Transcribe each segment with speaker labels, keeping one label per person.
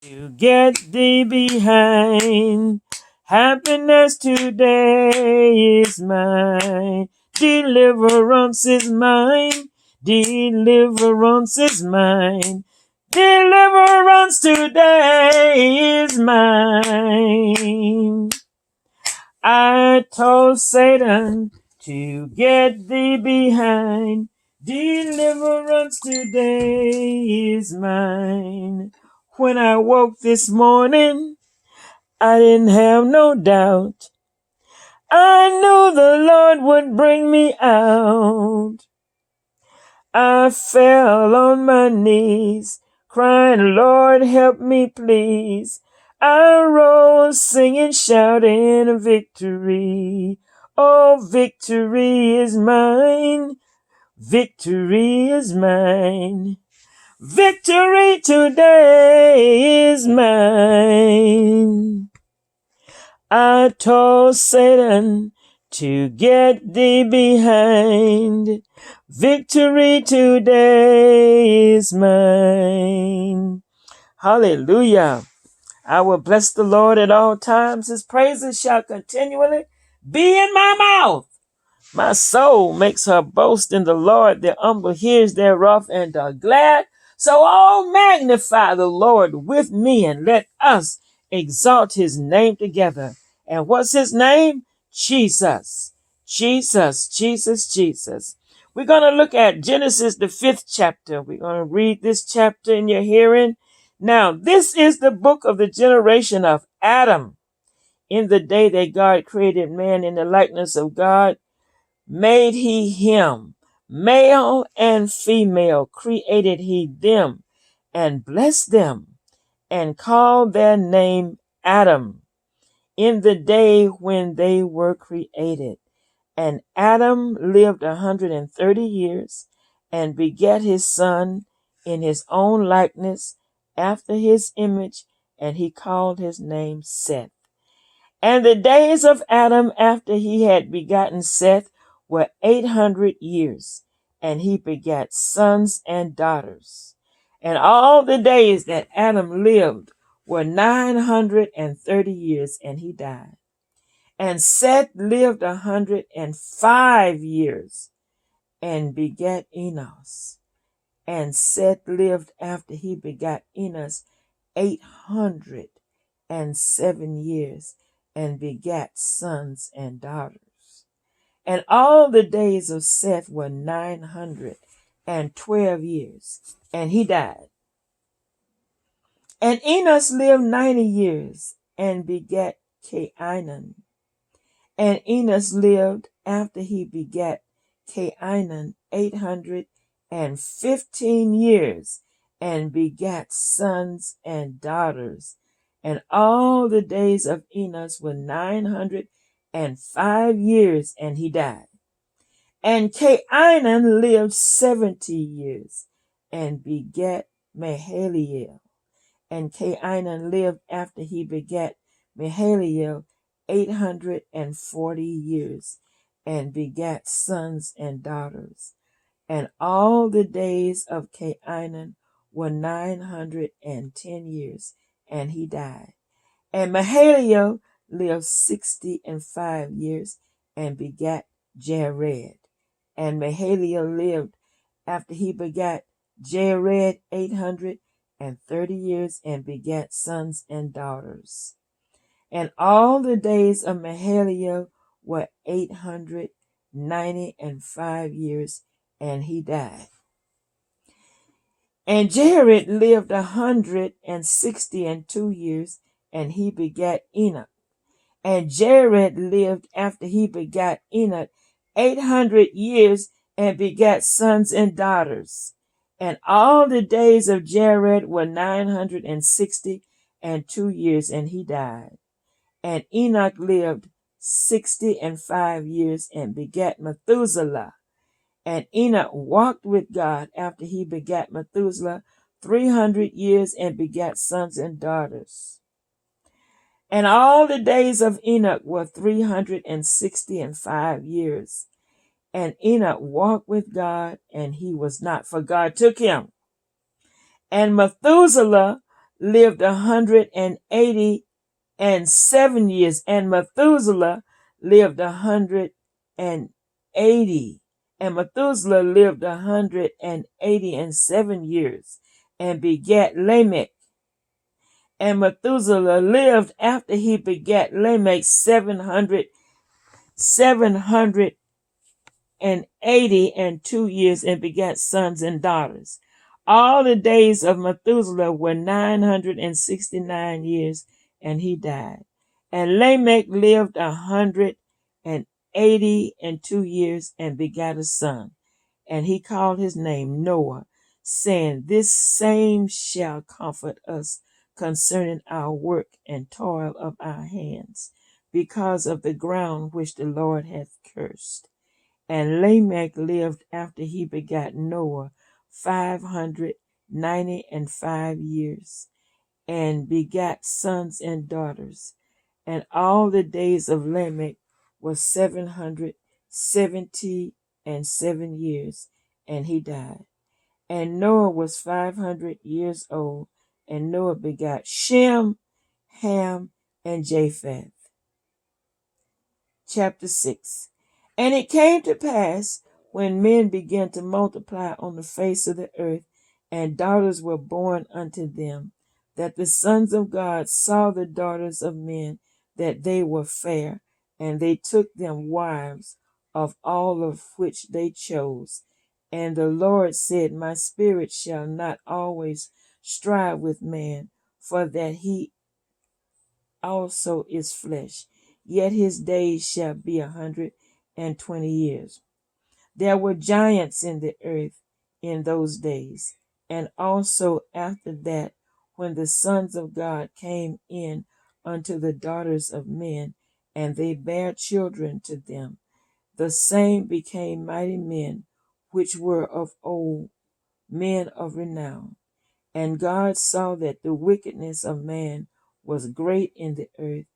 Speaker 1: To get thee behind. Happiness today is mine. Deliverance is mine. Deliverance is mine. Deliverance today is mine. I told Satan to get thee behind. Deliverance today is mine. When I woke this morning, I didn't have no doubt. I knew the Lord would bring me out. I fell on my knees, crying, Lord, help me, please. I rose singing, shouting victory. Oh, victory is mine. Victory is mine. Victory today is mine. I told Satan to get thee behind. Victory today is mine. Hallelujah. I will bless the Lord at all times. His praises shall continually be in my mouth. My soul makes her boast in the Lord. The humble hears thereof and are glad. So all magnify the Lord with me and let us exalt his name together. And what's his name? Jesus. Jesus, Jesus, Jesus. We're going to look at Genesis, the 5th chapter. We're going to read this chapter in your hearing. Now, this is the book of the generation of Adam. In the day that God created man in the likeness of God, made he him, male and female created he them, and blessed them, and called their name Adam, in the day when they were created. And Adam lived 130 years, and begat his son in his own likeness, after his image, and he called his name Seth. And the days of Adam after he had begotten Seth were 800 years, and he begat sons and daughters. And all the days that Adam lived were 930 years, and he died. And Seth lived 105 years, and begat Enos. And Seth lived after he begat Enos 807 years, and begat sons and daughters. And all the days of Seth were 912 years, and he died. And Enos lived 90 years, and begat Cainan. And Enos lived after he begat Cainan 815 years, and begat sons and daughters. And all the days of Enos were 905 years, and he died. And Cainan lived 70 years, and begat Mahalalel. And Cainan lived after he begat Mahalalel 840 years, and begat sons and daughters. And all the days of Cainan were 910 years, and he died. And Mahalalel lived 65 years, and begat Jared. And Mahalalel lived after he begat Jared 830 years, and begat sons and daughters. And all the days of Mahalalel were 895 years, and he died. And Jared lived 162 years, and he begat Enoch. And Jared lived after he begat Enoch 800 years, and begat sons and daughters. And all the days of Jared were 962 years, and he died. And Enoch lived 65 years, and begat Methuselah. And Enoch walked with God after he begat Methuselah 300 years, and begat sons and daughters. And all the days of Enoch were 365 years. And Enoch walked with God, and he was not, for God took him. And Methuselah lived 187 years, and Methuselah lived 180. And Methuselah lived 187 years, and begat Lamech. And Methuselah lived after he begat Lamech 782 years, and begat sons and daughters. All the days of Methuselah were 969 years, and he died. And Lamech lived 182 years, and begat a son. And he called his name Noah, saying, This same shall comfort us concerning our work and toil of our hands, because of the ground which the Lord hath cursed. And Lamech lived after he begat Noah 595 years, and begat sons and daughters. And all the days of Lamech were 777 years, and he died. And Noah was 500 years old, and Noah begat Shem, Ham, and Japheth. Chapter 6. And it came to pass, when men began to multiply on the face of the earth, and daughters were born unto them, that the sons of God saw the daughters of men, that they were fair, and they took them wives, of all of which they chose. And the Lord said, My spirit shall not always strive with man, for that he also is flesh, yet his days shall be 120 years. There were giants in the earth in those days, and also after that, when the sons of God came in unto the daughters of men, and they bare children to them. The same became mighty men, which were of old, men of renown. And God saw that the wickedness of man was great in the earth,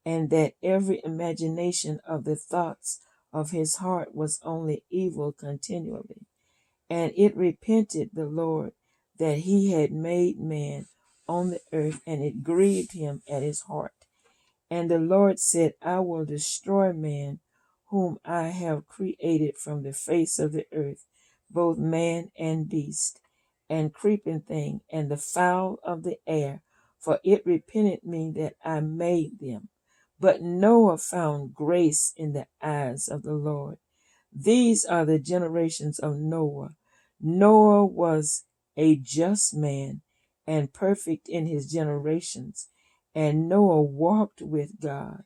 Speaker 1: and that every imagination of the thoughts of his heart was only evil continually. And it repented the Lord that he had made man on the earth, and it grieved him at his heart. And the Lord said, I will destroy man, whom I have created from the face of the earth, both man and beast, and creeping thing, and the fowl of the air, for it repented me that I made them. But Noah found grace in the eyes of the Lord. These are the generations of Noah. Noah was a just man and perfect in his generations. And Noah walked with God.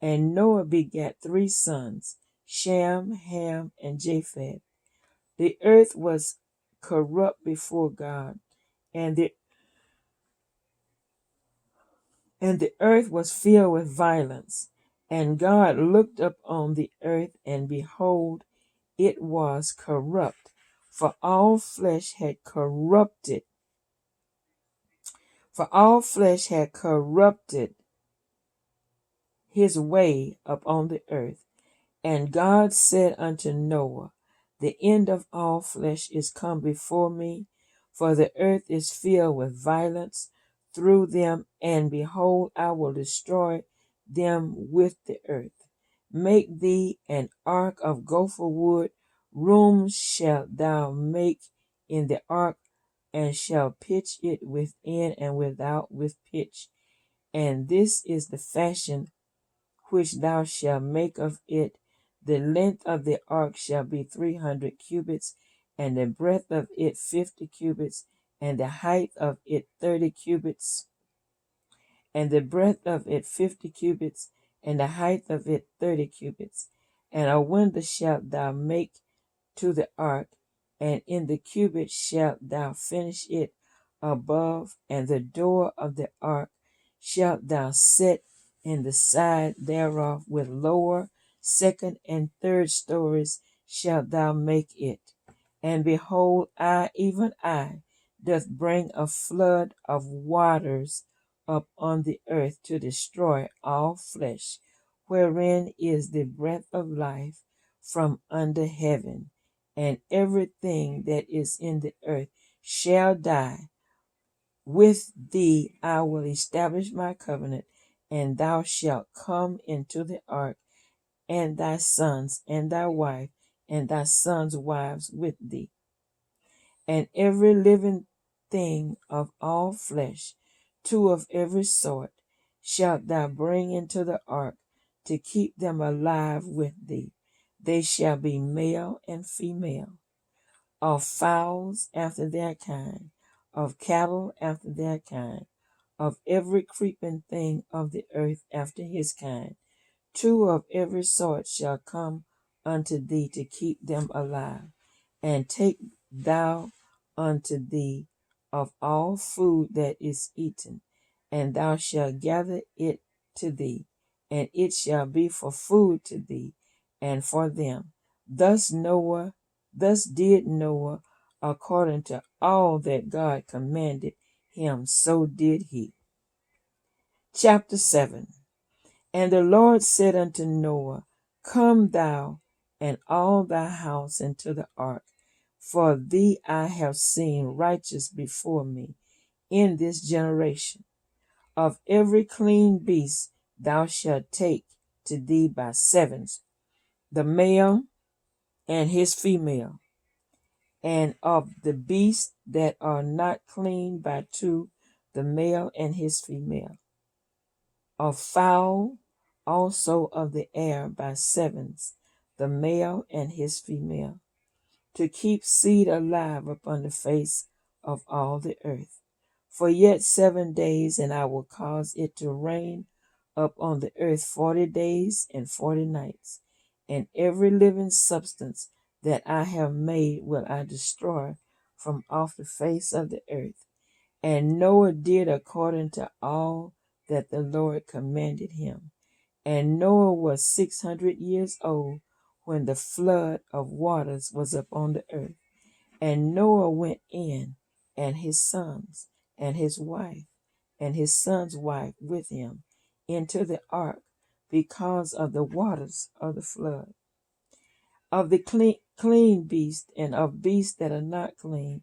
Speaker 1: And Noah begat 3 sons, Shem, Ham, and Japheth. The earth was corrupt before God, and the earth was filled with violence. And God looked up on the earth, and behold, it was corrupt, for all flesh had corrupted, his way upon the earth. And God said unto Noah, The end of all flesh is come before me, for the earth is filled with violence through them, and behold, I will destroy them with the earth. Make thee an ark of gopher wood. Rooms shalt thou make in the ark, and shall pitch it within and without with pitch. And this is the fashion which thou shalt make of it. The length of the ark shall be 300 cubits, and the breadth of it 50 cubits, and the height of it 30 cubits, and the breadth of it 50 cubits, and the height of it 30 cubits. And a window shalt thou make to the ark, and in the cubits shalt thou finish it above, and the door of the ark shalt thou set in the side thereof, with lower, second, and third stories shalt thou make it. And behold, I, even I, doth bring a flood of waters up on the earth to destroy all flesh, wherein is the breath of life from under heaven. And everything that is in the earth shall die. With thee I will establish my covenant, and thou shalt come into the ark, and thy sons, and thy wife, and thy sons' wives with thee, and every living thing of all flesh, two of every sort, shalt thou bring into the ark to keep them alive with thee. They shall be male and female, of fowls after their kind, of cattle after their kind, of every creeping thing of the earth after his kind. Two of every sort shall come unto thee to keep them alive. And take thou unto thee of all food that is eaten, and thou shalt gather it to thee, and it shall be for food to thee and for them. Thus did Noah according to all that God commanded him, so did he. Chapter 7. And the Lord said unto Noah, Come thou and all thy house into the ark, for thee I have seen righteous before me in this generation. Of every clean beast thou shalt take to thee by sevens, the male and his female, and of the beasts that are not clean by two, the male and his female, of fowl also of the air by sevens, the male and his female, to keep seed alive upon the face of all the earth. For yet 7 days, and I will cause it to rain up on the earth 40 days and 40 nights, and every living substance that I have made will I destroy from off the face of the earth. And Noah did according to all that the Lord commanded him. And Noah was 600 years old when the flood of waters was upon the earth. And Noah went in, and his sons, and his wife, and his son's wife with him, into the ark, because of the waters of the flood. Of the clean beasts, and of beasts that are not clean,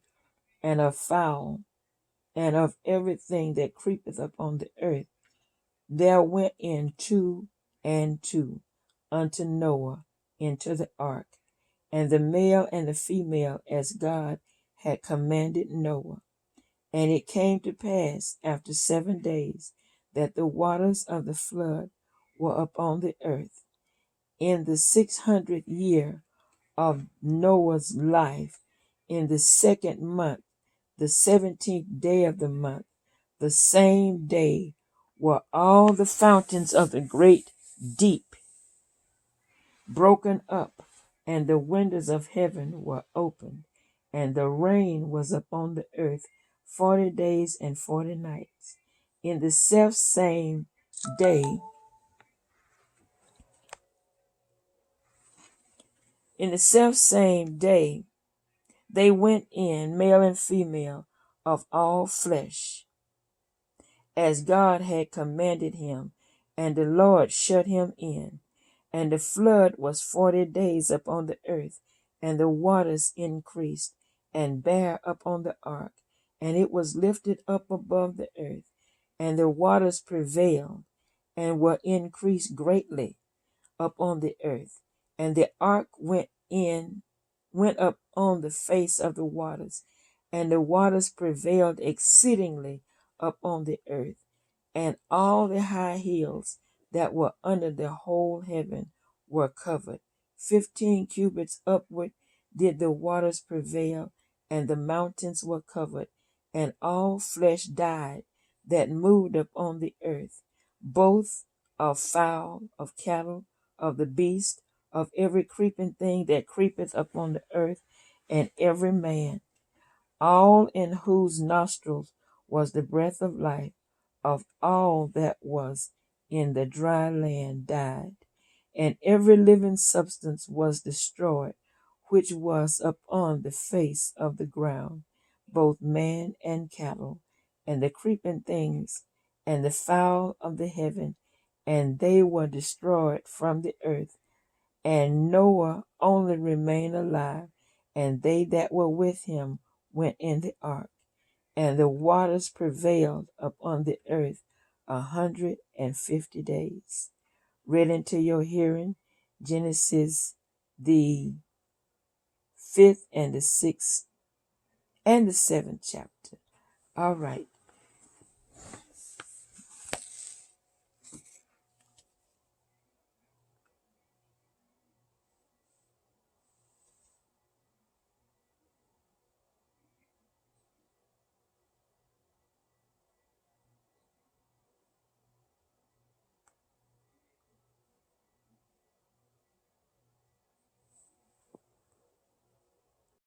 Speaker 1: and of fowl, and of everything that creepeth upon the earth, there went in 2 and 2 unto Noah into the ark, and the male and the female, as God had commanded Noah. And it came to pass after 7 days that the waters of the flood were upon the earth. In the 600th year of Noah's life, in the 2nd month, the 17th day of the month, the same day were all the fountains of the great deep broken up, and the windows of heaven were opened, and the rain was upon the earth 40 days and 40 nights. In the selfsame day, they went in, male and female, of all flesh, as God had commanded him, and the Lord shut him in. And the flood was 40 days upon the earth, and the waters increased and bare upon the ark, and it was lifted up above the earth, and the waters prevailed and were increased greatly upon the earth. And the ark went up on the face of the waters, and the waters prevailed exceedingly upon the earth, and all the high hills that were under the whole heaven were covered. 15 cubits upward did the waters prevail, and the mountains were covered, and all flesh died that moved upon the earth, both of fowl, of cattle, of the beast, of every creeping thing that creepeth upon the earth, and every man, all in whose nostrils was the breath of life, of all that was in the dry land died. And every living substance was destroyed, which was upon the face of the ground, both man and cattle, and the creeping things, and the fowl of the heaven, and they were destroyed from the earth. And Noah only remained alive, and they that were with him went in the ark. and the waters prevailed upon the earth 150 days. Read into your hearing Genesis the 5th and the 6th and the 7th chapter. All right.